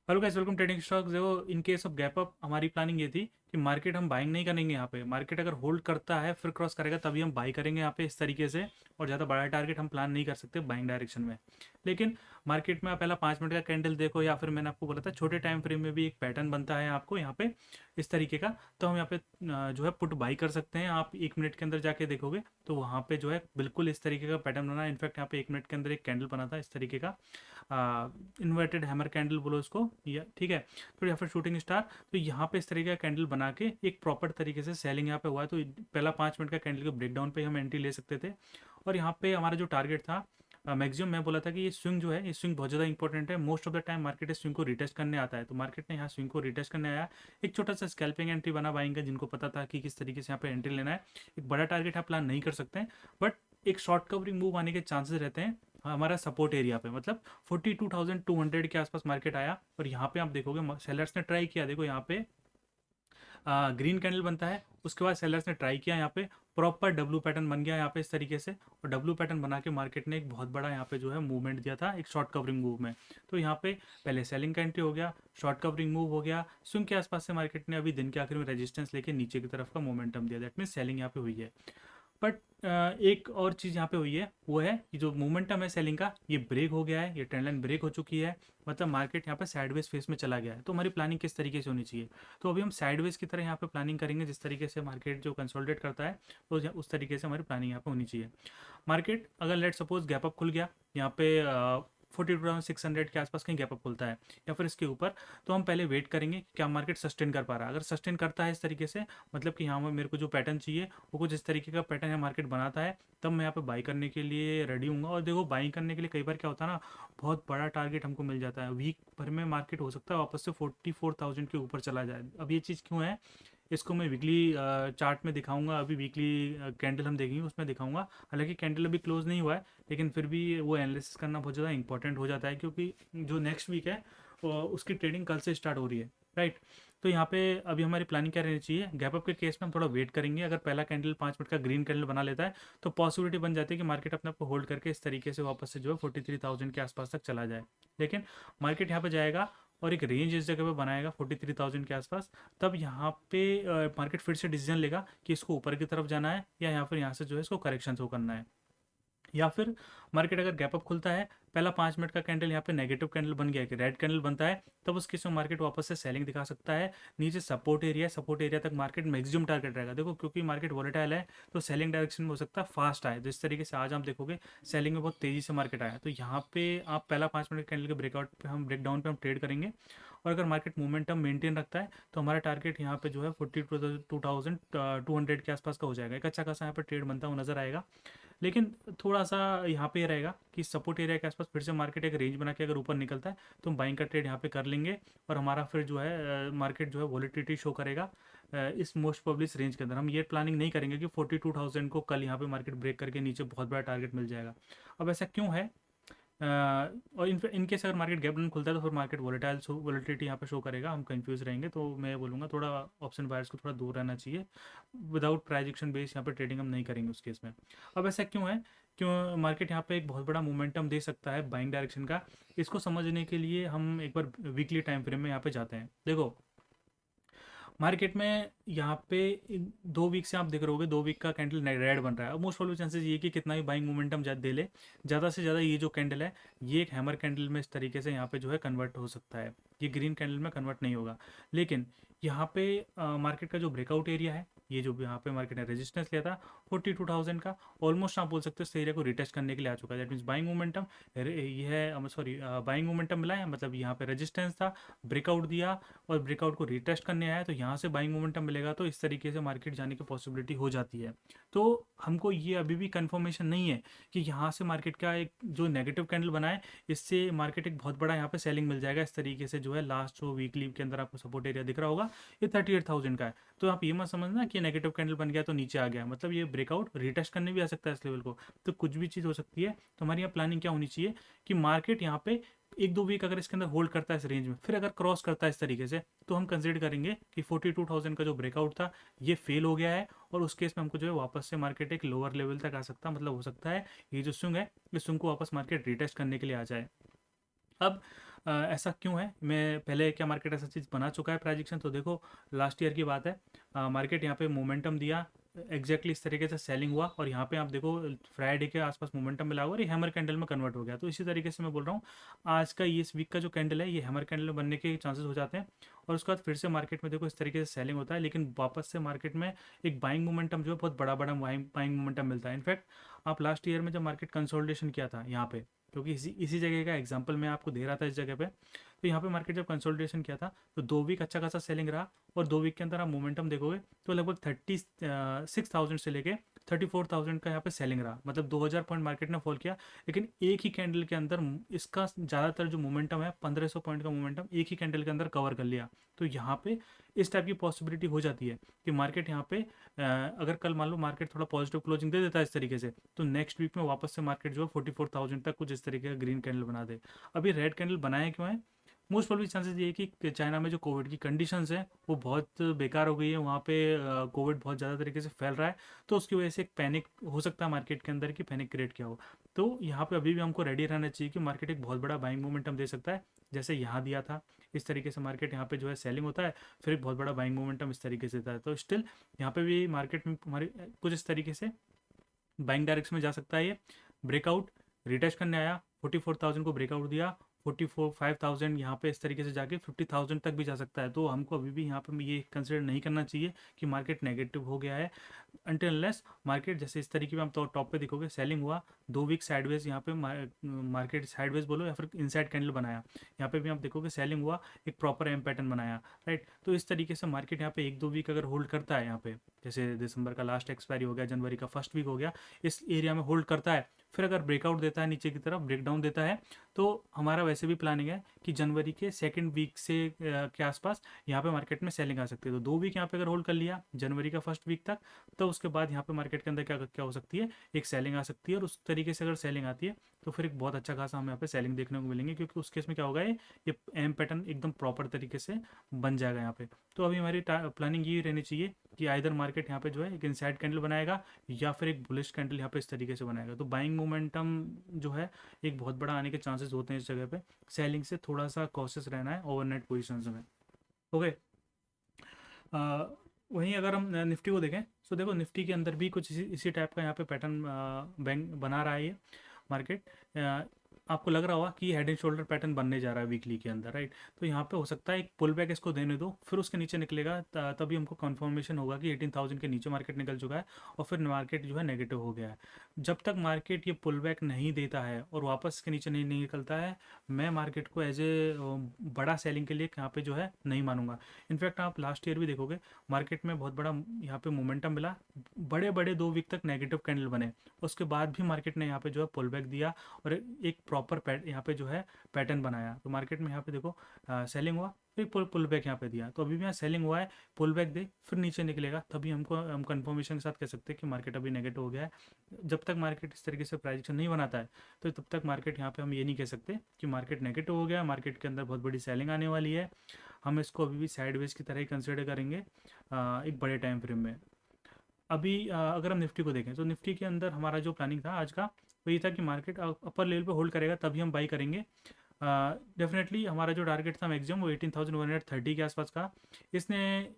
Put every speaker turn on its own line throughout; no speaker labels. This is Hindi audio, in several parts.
Hello guys, welcome trading stocks. देखो, in case of gap up हमारी प्लानिंग ये थी कि मार्केट हम बाइंग नहीं करेंगे। यहाँ पे मार्केट अगर होल्ड करता है फिर क्रॉस करेगा तभी हम बाई करेंगे यहाँ पे इस तरीके से। और ज़्यादा बड़ा टारगेट हम प्लान नहीं कर सकते बाइंग डायरेक्शन में। लेकिन मार्केट में आप पहला 5 मिनट का कैंडल देखो, या फिर मैंने आपको बोला था छोटे टाइम फ्रेम में भी एक पैटर्न बनता है आपको यहाँ पे इस तरीके का। तो हम यहाँ पे जो है पुट बाई कर सकते हैं। आप 1 मिनट के अंदर जाके देखोगे तो वहाँ पे जो है बिल्कुल इस तरीके का पैटर्न बना है। इनफैक्ट यहाँ पे 1 मिनट के अंदर एक कैंडल बना था इस तरीके का, इन्वर्टेड हैमर कैंडल बोलो इसको, या ठीक है। तो या फिर शूटिंग स्टार। तो यहाँ पे इस तरीके का कैंडल बना के एक प्रॉपर तरीके से सेलिंग यहाँ पे हुआ है। तो पहला 5 मिनट का कैंडल के ब्रेकडाउन पे हम एंट्री ले सकते थे। और यहाँ पे हमारा जो टारगेट था, मैक्सिमम मैं बोला था कि ये स्विंग जो है, ये स्विंग बहुत ज़्यादा इंपॉर्टेंट है। Most of the time market इस स्विंग को रिटेस्ट करने आता है। तो मार्केट ने यहाँ स्विंग को रिटेस्ट करने आया। एक छोटा सा स्कैल्पिंग एंट्री बना बाइंग का, जिनको पता था कि किस तरीके से यहाँ पे एंट्री लेना है। एक बड़ा टारगेट आप प्लान नहीं कर सकते हैं, बट एक शॉर्ट कवरिंग मूव आने के चांसेस रहते हैं हमारा सपोर्ट एरिया पे। मतलब 42,200 के आसपास मार्केट आया। और यहाँ पे आप देखोगे सेलर्स ने ट्राई किया। देखो यहाँ पे ग्रीन कैंडल बनता है, उसके बाद सेलर्स ने ट्राई किया यहाँ पे, प्रॉपर डब्लू पैटर्न बन गया यहाँ पे इस तरीके से। और डब्लू पैटर्न बना के मार्केट ने एक बहुत बड़ा यहाँ पे जो है मूवमेंट दिया था एक शॉर्ट कवरिंग मूव में। तो यहाँ पे पहले सेलिंग का एंट्री हो गया, शॉर्ट कवरिंग मूव हो गया, स्विंग के आसपास से मार्केट ने अभी दिन के आखिर में रेजिस्टेंस लेके नीचे की तरफ का मोमेंटम दिया। दैट मीन सेलिंग यहाँ पे हुई है। बट एक और चीज़ यहाँ पे हुई है, वो है कि जो मोमेंटम है सेलिंग का, ये ब्रेक हो गया है, ये ट्रेंड लाइन ब्रेक हो चुकी है। मतलब मार्केट यहाँ पे साइडवेज फेस में चला गया है। तो हमारी प्लानिंग किस तरीके से होनी चाहिए? तो अभी हम साइडवेज की तरह यहाँ पे प्लानिंग करेंगे। जिस तरीके से मार्केट जो कंसोलिडेट करता है, तो उस तरीके से हमारी प्लानिंग यहाँ पे होनी चाहिए। मार्केट अगर लेट सपोज गैप अप खुल गया यहाँ पे 42,600 के आसपास कहीं गैप अप खुलता है या फिर इसके ऊपर, तो हम पहले वेट करेंगे कि क्या मार्केट सस्टेन कर पा रहा है। अगर सस्टेन करता है इस तरीके से, मतलब कि यहाँ पर मेरे को जो पैटर्न चाहिए वो कुछ इस तरीके का पैटर्न है मार्केट बनाता है, तब मैं यहाँ पे बाई करने के लिए रेडी हूँ। और देखो, बाई करने के लिए कई बार क्या होता है ना, बहुत बड़ा टारगेट हमको मिल जाता है। वीक भर में मार्केट हो सकता है वापस से 44,000 के ऊपर चला जाए। अब ये चीज़ क्यों है, इसको मैं वीकली चार्ट में दिखाऊंगा। अभी वीकली कैंडल हम देखेंगे उसमें दिखाऊंगा। हालांकि कैंडल अभी क्लोज नहीं हुआ है, लेकिन फिर भी वो एनालिसिस करना बहुत ज़्यादा इंपॉर्टेंट हो जाता है, क्योंकि जो नेक्स्ट वीक है उसकी ट्रेडिंग कल से स्टार्ट हो रही है, राइट। तो यहाँ पे अभी हमारी प्लानिंग क्या रहनी चाहिए, गैप अप के केस में हम थोड़ा वेट करेंगे। अगर पहला कैंडल 5 मिनट का ग्रीन कैंडल बना लेता है, तो पॉसिबिलिटी बन जाती है कि मार्केट अपने आप को होल्ड करके इस तरीके से वापस से जो है 43,000 के आसपास तक चला जाए। लेकिन मार्केट यहाँ पे जाएगा और एक रेंज इस जगह पे बनाएगा 43,000 के आसपास। तब यहाँ पे मार्केट फिर से डिसीजन लेगा कि इसको ऊपर की तरफ जाना है, या यहाँ फिर यहाँ से जो है इसको करेक्शन शो करना है। या फिर मार्केट अगर गैप अप खुलता है, पहला 5 मिनट का कैंडल यहाँ पे नेगेटिव कैंडल बन गया है कि रेड कैंडल बनता है, तब उस केस में मार्केट वापस से सेलिंग दिखा सकता है। नीचे सपोर्ट एरिया है, सपोर्ट एरिया तक मार्केट मैक्सिमम टारगेट रहेगा। देखो, क्योंकि मार्केट वॉलेटाइल है, तो सेलिंग डायरेक्शन में हो सकता है फास्ट आए। जिस तरीके से आज आप देखोगे सेलिंग में बहुत तेज़ी से मार्केट आया, तो यहाँ पे आप पहला 5 मिनट कैंडल के ब्रेकआउट पे हम ब्रेकडाउन पे हम ट्रेड करेंगे। और अगर मार्केट मोमेंटम मेंटेन रखता है, तो हमारा टारगेट यहाँ पे जो है 42,200 के आसपास का हो जाएगा। एक अच्छा खासा यहाँ पे ट्रेड बनता हुआ नजर आएगा। लेकिन थोड़ा सा यहाँ पे रहेगा कि सपोर्ट एरिया के आसपास फिर से मार्केट एक रेंज बना के अगर ऊपर निकलता है, तो हम बाइंग का ट्रेड यहाँ पे कर लेंगे। और हमारा फिर जो है मार्केट जो है वॉलेटिलिटी शो करेगा इस मोस्ट प्रोबेबली इस रेंज के अंदर। हम ये प्लानिंग नहीं करेंगे कि 42,000 को कल यहाँ पे मार्केट ब्रेक करके नीचे बहुत बड़ा टारगेट मिल जाएगा। अब ऐसा क्यों है? और इनकेस अगर मार्केट गैप डाउन खुलता है, तो फिर मार्केट वॉलेटिलिटी यहाँ पे शो करेगा, हम कंफ्यूज रहेंगे। तो मैं बोलूँगा थोड़ा ऑप्शन बायर्स को थोड़ा दूर रहना चाहिए। विदाउट प्राइजेक्शन बेस यहाँ पे ट्रेडिंग हम नहीं करेंगे उस केस में। अब ऐसा क्यों है? क्यों मार्केट यहाँ पे एक बहुत बड़ा मोमेंटम दे सकता है बाइंग डायरेक्शन का? इसको समझने के लिए हम एक बार वीकली टाइम फ्रेम में यहाँ पे जाते हैं। देखो, मार्केट में यहाँ पे 2 वीक से आप देख रहे होगे 2 वीक का कैंडल रेड बन रहा है। अब मोस्ट ऑफ चांसेस ये कि कितना भी बाइंग मोमेंटम दे ले, ज़्यादा से ज़्यादा ये जो कैंडल है, ये एक हैमर कैंडल में इस तरीके से यहाँ पे जो है कन्वर्ट हो सकता है। ये ग्रीन कैंडल में कन्वर्ट नहीं होगा। लेकिन यहाँ पे मार्केट का जो ब्रेकआउट एरिया है, ये जो यहाँ पे मार्केट ने रेजिस्टेंस लिया था 42,000 का, ऑलमोस्ट आप बोल सकते हो इस एरिया को रिटेस्ट करने के लिए आ चुका है। दैट मीन्स बाइंग मोमेंटम, ये है सॉरी, बाइंग मोमेंटम मिला है। मतलब यहाँ पे रेजिस्टेंस था, ब्रेकआउट दिया और ब्रेकआउट को रिटेस्ट करने आया, तो यहाँ से बाइंग मोमेंटम मिलेगा, तो इस तरीके से मार्केट जाने की पॉसिबिलिटी हो जाती है। तो हमको ये अभी भी कंफर्मेशन नहीं है कि यहाँ से मार्केट का एक जो नेगेटिव कैंडल बना है, इससे मार्केट एक बहुत बड़ा यहाँ पे सेलिंग मिल जाएगा इस तरीके से। जो है लास्ट जो वीकली के अंदर आपको सपोर्ट एरिया दिख रहा होगा, ये 38,000 का है। तो आप ये मत समझना कि नेगेटिव कैंडल बन गया तो नीचे आ गया, मतलब ये ब्रेकआउट रिटेस्ट करने भी आ सकता है इस लेवल को। तो कुछ भी चीज़ हो सकती है। तो हमारी यहाँ प्लानिंग क्या होनी चाहिए कि मार्केट यहाँ पे 1-2 वीक अगर इसके अंदर होल्ड करता है इस रेंज में, फिर अगर क्रॉस करता है इस तरीके से, तो हम कंसिडर करेंगे कि 42,000 का जो ब्रेकआउट था ये फेल हो गया है। और उस केस में हमको जो है वापस से मार्केट एक लोअर लेवल तक आ सकता है। मतलब हो सकता है ये जो स्विंग है, इस स्विंग को वापस मार्केट रिटेस्ट करने के लिए आ जाए। अब ऐसा क्यों है, मैं पहले क्या मार्केट ऐसा चीज़ बना चुका है प्रेडिक्शन, तो देखो लास्ट ईयर की बात है, मार्केट यहाँ पे मोमेंटम दिया, एग्जैक्टली इस तरीके से सेलिंग हुआ, और यहाँ पे आप देखो फ्राइडे के आसपास मोमेंटम मिला हुआ और ये हैमर कैंडल में कन्वर्ट हो गया। तो इसी तरीके से मैं बोल रहा हूँ आज का ये इस वीक का जो कैंडल है ये हैमर कैंडल बनने के चांसेस हो जाते हैं, और उसके बाद फिर से मार्केट में देखो इस तरीके से सेलिंग होता है, लेकिन वापस से मार्केट में एक बाइंग मोमेंटम जो है बहुत बड़ा बड़ा बाइंग मोमेंटम मिलता है। इनफैक्ट आप लास्ट ईयर में जब मार्केट कंसोलिडेशन किया था यहाँ पे, क्योंकि इसी इसी जगह का एग्जांपल मैं आपको दे रहा था इस जगह पे, तो यहाँ पे मार्केट जब कंसोलिडेशन किया था तो 2 वीक अच्छा खासा सेलिंग रहा, और 2 वीक के अंदर आप मोमेंटम देखोगे तो लगभग 36,000 से लेके 34,000 का यहाँ पे सेलिंग रहा, मतलब 2,000 पॉइंट मार्केट ने फॉल किया, लेकिन एक ही कैंडल के अंदर इसका ज़्यादातर जो मोमेंटम है 1,500 पॉइंट का मोमेंटम एक ही कैंडल के अंदर कवर कर लिया। तो यहाँ पे इस टाइप की पॉसिबिलिटी हो जाती है कि मार्केट यहाँ पे अगर कल मान लो मार्केट थोड़ा पॉजिटिव क्लोजिंग दे देता है इस तरीके से, तो नेक्स्ट वीक में वापस से मार्केट जो है 44,000 तक कुछ इस तरीके का ग्रीन कैंडल बना दे। अभी रेड कैंडल बनाए क्यों है? मोस्ट प्रॉब्ली चांसेस ये है कि चाइना में जो कोविड की कंडीशंस है वो बहुत बेकार हो गई है, वहाँ पे कोविड बहुत ज़्यादा तरीके से फैल रहा है, तो उसकी वजह से एक पैनिक हो सकता है मार्केट के अंदर, कि पैनिक क्रिएट किया हो। तो यहाँ पे अभी भी हमको रेडी रहना चाहिए कि मार्केट एक बहुत बड़ा बाइंग मोमेंटम दे सकता है, जैसे यहाँ दिया था इस तरीके से मार्केट यहाँ पे जो है सेलिंग होता है, फिर एक बहुत बड़ा बाइंग मोमेंटम इस तरीके से था, तो स्टिल यहाँ पे भी मार्केट में हमारे कुछ इस तरीके से बाइंग डायरेक्शन में जा सकता है। ये ब्रेकआउट रिटेस्ट करने आया, 44,000 को ब्रेकआउट दिया, 45,000 यहाँ पे इस तरीके से जाके 50,000 तक भी जा सकता है। तो हमको अभी भी यहाँ पे ये कंसिडर नहीं करना चाहिए कि मार्केट नेगेटिव हो गया है, अनटिल अनलेस मार्केट जैसे इस तरीके में आप तो टॉप पे देखोगे सेलिंग हुआ, 2 वीक साइडवेज यहाँ पे मार्केट साइडवेज बोलो या फिर इनसाइड कैंडल बनाया, यहाँ पे भी आप देखोगे सेलिंग हुआ, एक प्रॉपर एम पैटर्न बनाया, राइट। तो इस तरीके से मार्केट यहाँ पे 1-2 वीक अगर होल्ड करता है, यहाँ पे जैसे दिसंबर का लास्ट एक्सपायरी हो गया, जनवरी का फर्स्ट वीक हो गया, इस एरिया में होल्ड करता है, फिर अगर ब्रेकआउट देता है नीचे की तरफ, ब्रेकडाउन देता है, तो हमारा वैसे भी प्लानिंग है कि जनवरी के सेकंड वीक से के आसपास यहाँ पे मार्केट में सेलिंग आ सकती है। तो 2 वीक यहाँ पे अगर होल्ड कर लिया जनवरी का फर्स्ट वीक तक, तो उसके बाद यहाँ पे मार्केट के अंदर क्या क्या हो सकती है, एक सेलिंग आ सकती है, और उस तरीके से अगर सेलिंग आती है तो फिर एक बहुत अच्छा खासा हमें यहाँ पे सेलिंग देखने को मिलेंगे, क्योंकि उस केस में क्या होगा, ये एम पैटर्न एकदम प्रॉपर तरीके से बन जाएगा यहाँ पे। तो अभी हमारी प्लानिंग ये रहनी चाहिए कि आइदर मार्केट यहाँ पे जो है एक इनसाइड कैंडल बनाएगा या फिर एक बुलिश कैंडल यहाँ पे इस तरीके से बनाएगा। तो बाइंग मोमेंटम जो है एक बहुत बड़ा आने के चांसेस होते हैं इस जगह पे, सेलिंग से थोड़ा सा कॉशियस रहना है ओवरनाइट पोजीशंस में। ओके, वहीं अगर हम निफ्टी को देखें तो देखो निफ्टी के अंदर भी कुछ इसी टाइप का यहाँ पे पैटर्न बैंक बना रहा है ये मार्केट। आपको लग रहा होगा कि हेड एंड शोल्डर पैटर्न बनने जा रहा है वीकली के अंदर, राइट। तो यहाँ पे हो सकता है एक पुल बैक इसको देने दो, फिर उसके नीचे निकलेगा, तभी हमको कंफर्मेशन होगा कि 18,000 के नीचे मार्केट निकल चुका है और फिर मार्केट जो है नेगेटिव हो गया है। जब तक मार्केट ये पुल बैक नहीं देता है और वापस के नीचे नहीं निकलता है, मैं मार्केट को एज ए बड़ा सेलिंग के लिए यहाँ पे जो है नहीं मानूंगा। इनफैक्ट आप लास्ट ईयर भी देखोगे मार्केट में बहुत बड़ा यहाँ पे मोमेंटम मिला, बड़े बड़े 2 वीक तक नेगेटिव कैंडल बने, उसके बाद भी मार्केट ने यहाँ पे जो है पुल बैक दिया और एक प्रॉपर यहाँ पे जो है पैटर्न बनाया। तो मार्केट में यहाँ पे देखो सेलिंग हुआ, फिर पुल बैक यहाँ पे दिया, तो अभी भी यहाँ सेलिंग हुआ है, पुल बैक दे फिर नीचे निकलेगा, तभी हम कंफर्मेशन के साथ कह सकते हैं कि मार्केट अभी नेगेटिव हो गया है। जब तक मार्केट इस तरीके से प्राइजेक्शन नहीं बनाता है तो तब तक मार्केट यहाँ पे हम ये नहीं कह सकते कि मार्केट नेगेटिव हो गया, मार्केट के अंदर बहुत बड़ी सेलिंग आने वाली है। हम इसको अभी भी साइडवेज की तरह ही कंसिडर करेंगे एक बड़े टाइम फ्रेम में। अभी अगर हम निफ्टी को देखें तो निफ्टी के अंदर हमारा जो प्लानिंग था आज का वो ये था कि मार्केट अपर लेवल पे होल्ड करेगा तभी हम बाई करेंगे। डेफिनेटली हमारा जो टारगेट था मैक्सिमम वो 18,130 के आसपास का। इसने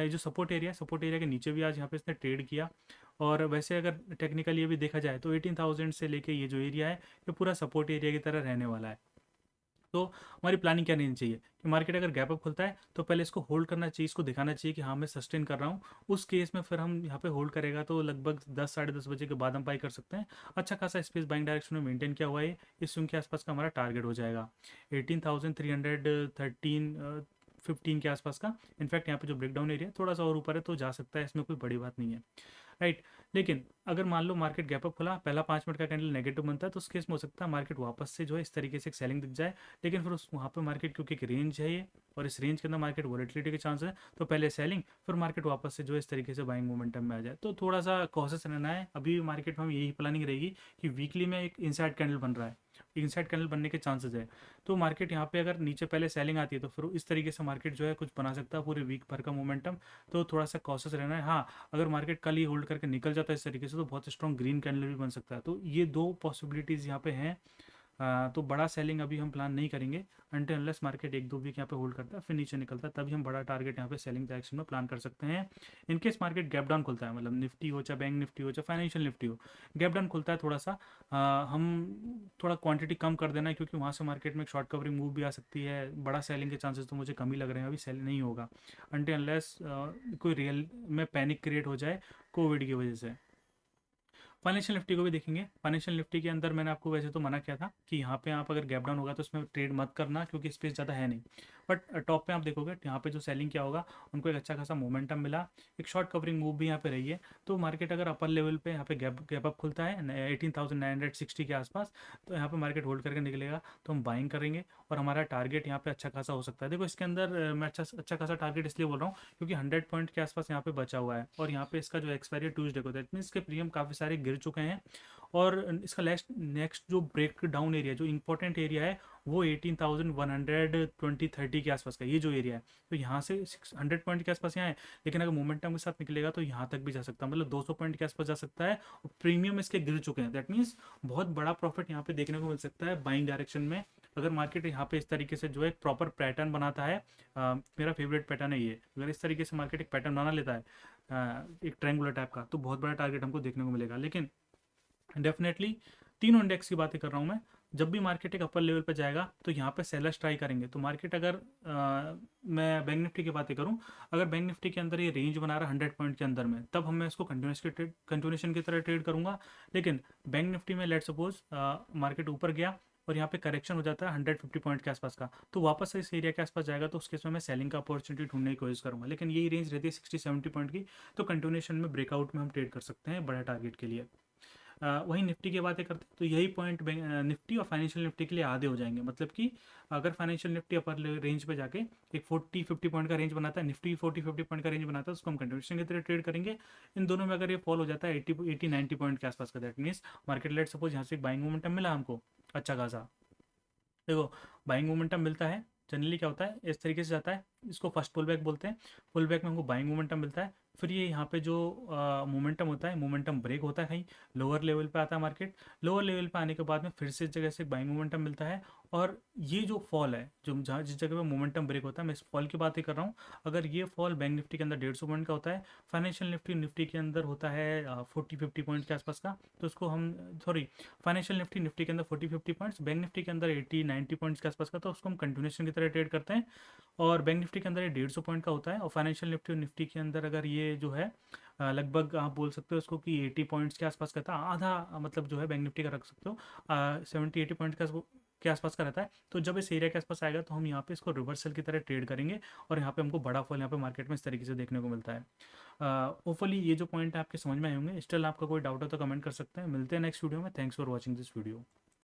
जो सपोर्ट एरिया के नीचे भी आज यहाँ पे इसने ट्रेड किया, और वैसे अगर टेक्निकली ये भी देखा जाए तो 18,000 से लेके ये जो एरिया है ये पूरा सपोर्ट एरिया की तरह रहने वाला है। तो हमारी प्लानिंग क्या रहनी चाहिए कि मार्केट अगर गैप अप खुलता है तो पहले इसको होल्ड करना चाहिए, इसको दिखाना चाहिए कि हाँ मैं सस्टेन कर रहा हूँ। उस केस में फिर हम यहाँ पे होल्ड करेगा तो लगभग 10-10:30 बजे के बाद हम बाई कर सकते हैं। अच्छा खासा स्पेस बाइंग डायरेक्शन में मेंटेन किया हुआ है, इस स्विंग के आसपास का हमारा टारगेट हो जाएगा 18,313 15 के आसपास का। इनफैक्ट यहाँ पे जो ब्रेकडाउन एरिया थोड़ा सा और ऊपर है तो जा सकता है, इसमें कोई बड़ी बात नहीं है, राइट। लेकिन अगर मान लो मार्केट गैप अप खुला, पहला 5 मिनट का कैंडल नेगेटिव बनता है, तो उस केस में हो सकता है मार्केट वापस से जो है इस तरीके से एक सेलिंग दिख जाए, लेकिन फिर उस वहाँ पे मार्केट क्योंकि एक रेंज है ये और इस रेंज के अंदर मार्केट वॉलेटिलिटी के चांस है, तो पहले सेलिंग फिर मार्केट वापस से जो है इस तरीके से बाइंग मोमेंटम में आ जाए। तो थोड़ा सा कॉशियस रहना है। अभी मार्केट में हम यही प्लानिंग रहेगी कि वीकली में एक इनसाइड कैंडल बन रहा है, इनसाइड कैंडल बनने के चांसेस है, तो मार्केट यहाँ पे अगर नीचे पहले सेलिंग आती है तो फिर इस तरीके से मार्केट जो है कुछ बना सकता है पूरे वीक भर का मोमेंटम। तो थोड़ा सा कॉशियस रहना है। हाँ, अगर मार्केट कल ही होल्ड करके निकल जाता है इस तरीके से तो बहुत स्ट्रॉन्ग ग्रीन कैंडल भी बन सकता है। तो ये दो पॉसिबिलिटीज़ यहाँ पे हैं तो बड़ा सेलिंग अभी हम प्लान नहीं करेंगे अनटिल अनलेस मार्केट 1-2 वीक यहाँ पे होल्ड करता है, फिर नीचे निकलता है, तभी हम बड़ा टारगेट यहाँ पे सेलिंग डायरेक्शन में प्लान कर सकते हैं। इनकेस मार्केट गैप डाउन खुलता है, मतलब निफ्टी हो चाहे बैंक निफ्टी हो चाहे फाइनेंशियल निफ्टी हो, गैप डाउन खुलता है थोड़ा सा, हम थोड़ा क्वांटिटी कम कर देना है, क्योंकि वहाँ से मार्केट में एक शॉर्ट कवरिंग मूव भी आ सकती है। बड़ा सेलिंग के चांसेस तो मुझे कम ही लग रहे हैं, अभी सेल नहीं होगा अनटिल अनलेस कोई रियल में पैनिक क्रिएट हो जाए कोविड की वजह से। फाइनेंशियल निफ्टी को भी देखेंगे। फाइनेंशियल निफ्टी के अंदर मैंने आपको वैसे तो मना किया था कि यहाँ पे आप अगर गैप डाउन होगा तो उसमें ट्रेड मत करना, क्योंकि स्पेस ज़्यादा है नहीं। बट टॉप पे आप देखोगे यहाँ पे जो सेलिंग क्या होगा, उनको एक अच्छा खासा मोमेंटम मिला, एक शॉर्ट कवरिंग मूव भी यहाँ पे रही है। तो मार्केट अगर अपर लेवल पे यहाँ पे गैप अप खुलता है 18,960 के आसपास, तो यहाँ पे मार्केट होल्ड करके निकलेगा तो हम बाइंग करेंगे, और हमारा टारगेट यहाँ पे अच्छा खासा हो सकता है। देखो इसके अंदर मैं अच्छा खासा टारगेट इसलिए बोल रहा हूँ क्योंकि 100 पॉइंट के आसपास यहाँ पे बचा हुआ है, और यहाँ पे इसका जो एक्सपायरी ट्यूसडे को, दैट मीन्स के प्रीमियम काफ़ी सारे गिर चुके हैं। और इसका नेक्स्ट जो ब्रेक डाउन एरिया, जो इंपॉर्टेंट एरिया है, वो 18,120-30 के आसपास का ये जो एरिया है, तो यहाँ से 100 पॉइंट के आसपास यहाँ है, लेकिन अगर मोमेंटम के साथ निकलेगा तो यहाँ तक भी जा सकता है, मतलब 200 पॉइंट के आसपास जा सकता है। और प्रीमियम इसके गिर चुके हैं, दैट मीन्स बहुत बड़ा प्रॉफिट यहाँ पे देखने को मिल सकता है बाइंग डायरेक्शन में, अगर मार्केट यहाँ पे इस तरीके से जो है प्रॉपर पैटर्न बनाता है। मेरा फेवरेट पैटर्न है ये, अगर इस तरीके से मार्केट एक पैटर्न बना लेता है एक ट्रायंगुलर टाइप का, तो बहुत बड़ा टारगेट हमको देखने को मिलेगा। लेकिन डेफिनेटली तीनों इंडेक्स की बातें कर रहा हूँ मैं, जब भी मार्केट एक अपर लेवल पर जाएगा तो यहाँ पे सेलर्स ट्राई करेंगे। तो मार्केट अगर मैं बैंक निफ्टी की बातें करूँ, अगर बैंक निफ्टी के अंदर ये रेंज बना रहा है 100 पॉइंट के अंदर में, तब हम मैं इसको कंटिन्यूशन की तरह ट्रेड करूँगा। लेकिन बैंक निफ्टी में लेट सपोज मार्केट ऊपर गया और यहाँ पे करेक्शन हो जाता है 150 पॉइंट के आसपास का, तो वापस से इस एरिया के आसपास जाएगा, तो उस केस में मैं सेलिंग का अपॉर्चुनिटी ढूंढने की कोशिश करूँगा। लेकिन यही रेंज रहती है 60-70 पॉइंट की, तो कंटिन्यूशन में ब्रेकआउट में हम ट्रेड कर सकते हैं बड़ा टारगेट के लिए। वहीं निफ्टी की बातें करते हैं तो यही पॉइंट निफ्टी और फाइनेंशियल निफ्टी के लिए आधे हो जाएंगे, मतलब कि अगर फाइनेंशियल निफ्टी अपर रेंज पे जाके एक 40-50 पॉइंट का रेंज बनाता है, निफ्टी 40-50 पॉइंट का रेंज बनाता है, उसको हम कंटिन्यूशन की तरह ट्रेड करेंगे। इन दोनों में अगर ये फॉल हो जाता है 80-90 पॉइंट के आसपास का, that means market let suppose यहाँ से एक बाइंग मोमेंटम मिला हमको अच्छा खासा। देखो बाइंग मोमेंटम मिलता है, जनरली क्या होता है इस तरीके से जाता है, इसको फर्स्ट पुल बैक बोलते हैं। पुल बैक में हमको बाइंग मोमेंटम मिलता है, फिर ये यहाँ पे जो मोमेंटम होता है, मोमेंटम ब्रेक होता है कहीं लोअर लेवल पे आता है मार्केट, लोअर लेवल पे आने के बाद में फिर से इस जगह से बाइंग मोमेंटम मिलता है। और ये जो फॉल है, जो जहाँ जिस जगह पे मोमेंटम ब्रेक होता है, मैं इस फॉल की बात ही कर रहा हूँ। अगर ये फॉल बैंक निफ्टी के अंदर 150 पॉइंट का होता है, फाइनेंशियल निफ्टी के अंदर होता है 40-50 पॉइंट के आसपास का, तो उसको हम सॉरी फाइनेंशियल निफ्टी के अंदर 40-50 पॉइंट्स, बैंक निफ्टी के अंदर 80-90 पॉइंट्स के आसपास का, तो उसको हम कंटिन्यूशन की तरह ट्रेड करते हैं। और बैंक निफ्टी के अंदर ये 150 पॉइंट का होता है, और फाइनेंशियल निफ्टी के अंदर अगर ये जो है लगभग आप बोल सकते हो उसको कि 80 पॉइंट्स के आसपास का था, आधा मतलब जो है बैंक निफ्टी का रख सकते हो 70-80 पॉइंट के आसपास का रहता है। तो जब इस एरिया के आसपास आएगा तो हम यहाँ पे इसको रिवर्सल की तरह ट्रेड करेंगे, और यहाँ पे हमको बड़ा फॉल यहाँ पे मार्केट में इस तरीके से देखने को मिलता है। होपफुली ये जो पॉइंट है आपके समझ में आए होंगे। स्टिल आपका कोई डाउट हो तो कमेंट कर सकते हैं। मिलते हैं नेक्स्ट वीडियो में। Thanks for watching this video.